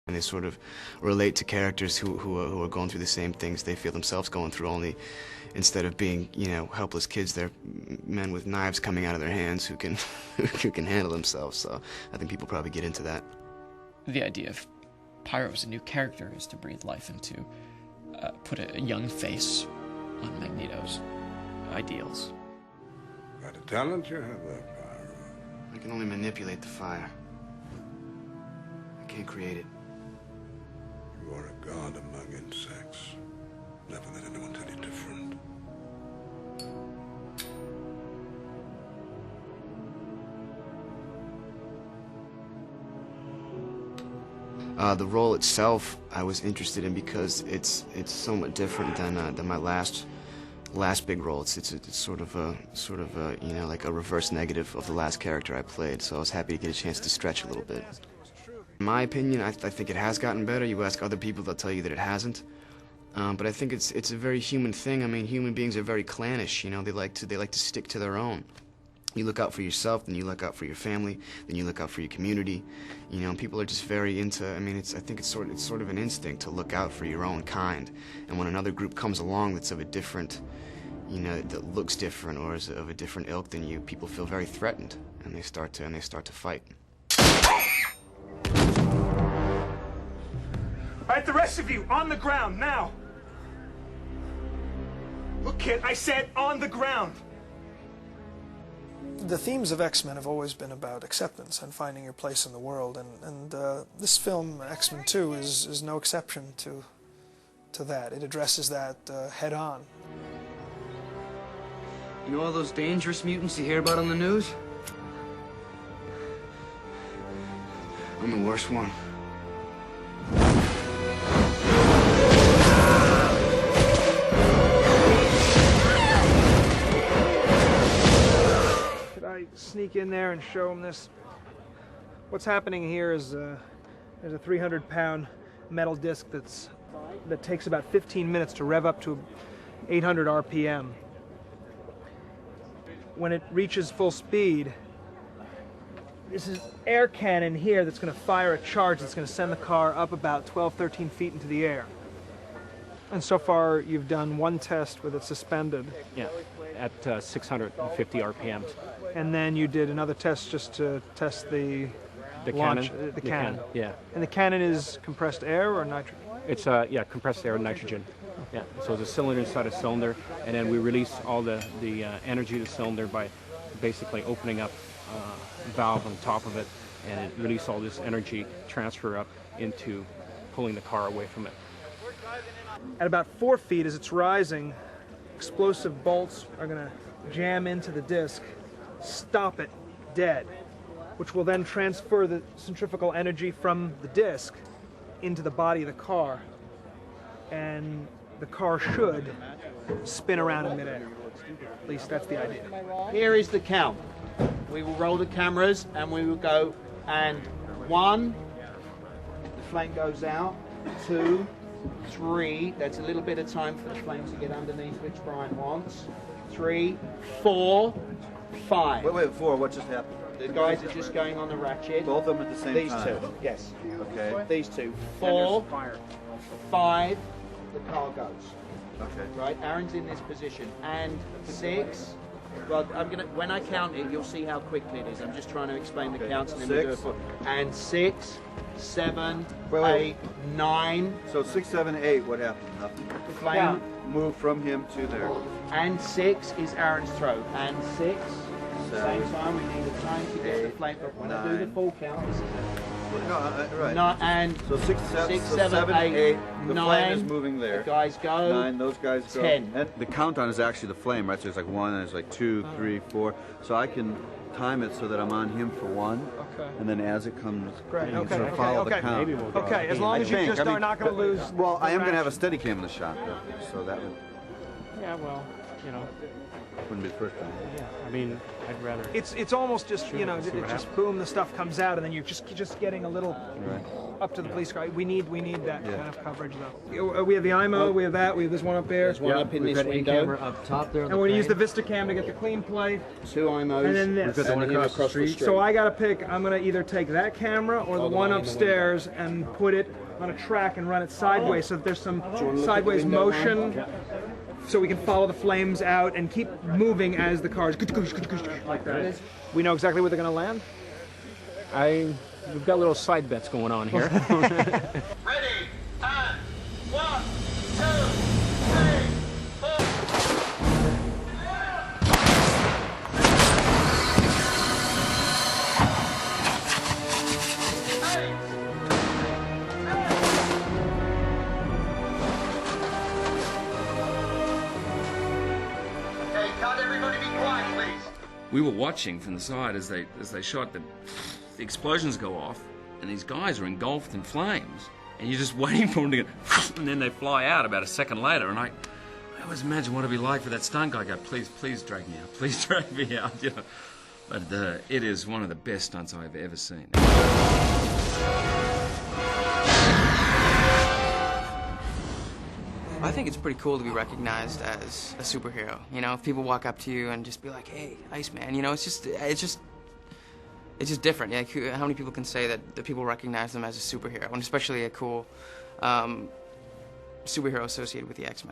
And they sort of relate to characters who are going through the same things they feel themselves going through, only instead of being, you know, helpless kids, they're men with knives coming out of their hands who can who can handle themselves. So I think people probably get into that. The idea of Pyro as a new character is to breathe life into, put a young face on Magneto's ideals. What a talent you have there, Pyro. I can only manipulate the fire. I can't create it. You are a god among insects. Never let anyone tell you different. The role itself, I was interested in because it's somewhat different than my last big role. It's sort of a you know, like a reverse negative of the last character I played. So I was happy to get a chance to stretch a little bit. In my opinion, I think it has gotten better. You ask other people, they'll tell you that it hasn't. But I think it's a very human thing. I mean, human beings are very clannish. You know, they like to stick to their own. You look out for yourself, then you look out for your family, then you look out for your community. You know, people are just very into. I mean, I think it's sort of an instinct to look out for your own kind. And when another group comes along that's of a different, you know, that looks different or is of a different ilk than you, people feel very threatened, and they start to fight. All right, the rest of you, on the ground, now. Look, kid, I said on the ground. The themes of X-Men have always been about acceptance and finding your place in the world, and this film, X-Men 2, is no exception to that. It addresses that head-on. You know all those dangerous mutants you hear about on the news? I'm the worst one. Sneak in there and show them this. What's happening here is there's a 300-pound metal disc that takes about 15 minutes to rev up to 800 RPM. When it reaches full speed, this is air cannon here that's going to fire a charge that's going to send the car up about 12, 13 feet into the air. And so far, you've done one test with it suspended. Yeah, at 650 RPMs. And then you did another test just to test the launch, cannon. the cannon. Yeah. And the cannon is compressed air or nitrogen? It's yeah, compressed air and nitrogen. Yeah. So there's a cylinder inside a cylinder, and then we release all the energy of the cylinder by basically opening up a valve on top of it, and it releases all this energy transfer up into pulling the car away from it. At about 4 feet as it's rising, explosive bolts are going to jam into the disc, stop it dead, which will then transfer the centrifugal energy from the disc into the body of the car, and the car should spin around in midair. At least that's the idea. Here is the count. We will roll the cameras and we will go, and 1, the flame goes out, 2, 3, that's a little bit of time for the flames to get underneath, which Brian wants, 3, 4, 5. Wait, 4, what just happened? The guys are just going on the ratchet. Both of them at the same These time? These 2, yes. Okay. These 2. 4, 5, the car goes. Okay. Right, Aaron's in this position. And 6, well, when I count it, you'll see how quickly it is. I'm just trying to explain the counts and then we do it. And 6, 7, 8, 9. So 6, 7, 8, what happened? Nothing. The flame moved from him to there. And 6 is Aaron's throw. And 6, 7, same time, we need a time to get the flame. But when I do the full count, this is right. And so 6, 7, 8, the 9, flame is moving there. The guys go. 9, those guys go. 10. And the countdown is actually the flame, right? So it's like 1, and it's like 2, 3, 4. So I can time it so that I'm on him for 1, and then as it comes, Great. you sort of follow the count. Okay, as long as you just are not going to lose. Well, I am going to have a steady cam in the shot, though, so that would. Yeah, well, you know. Wouldn't be the first time. Yeah, I mean, I'd rather. It's almost just, you know, see what it's just happens. boom, the stuff comes out, and then you're just getting a little Right. up to the police car. We need that kind of coverage, though. We have the IMO, we have that, we have this one up there. There's one up in We've this got a window. camera up top there. And we're gonna use the Vista cam to get the clean play. 2 IMOs. And then this. We've got the one and him across the street. So I gotta pick, I'm gonna either take that camera or the the one one in the upstairs and put it on a track and run it sideways so that there's some wanna look at the sideways window, Motion. So we can follow the flames out and keep moving as the cars like that. We know exactly where they're gonna land. We've got little side bets going on here. Ready, and 1, 2, 3, 4. Okay, cut, everybody be quiet, please. We were watching from the side as they shot. The explosions go off, and these guys are engulfed in flames, and you're just waiting for them to go, and then they fly out about a second later. And I always imagine what it'd be like for that stunt guy. Go, please drag me out, please drag me out. You know, but it is one of the best stunts I've ever seen. I think it's pretty cool to be recognized as a superhero. You know, if people walk up to you and just be like, "Hey, Iceman," you know, it's just different. Like, how many people can say that people recognize them as a superhero, and especially a cool superhero associated with the X-Men?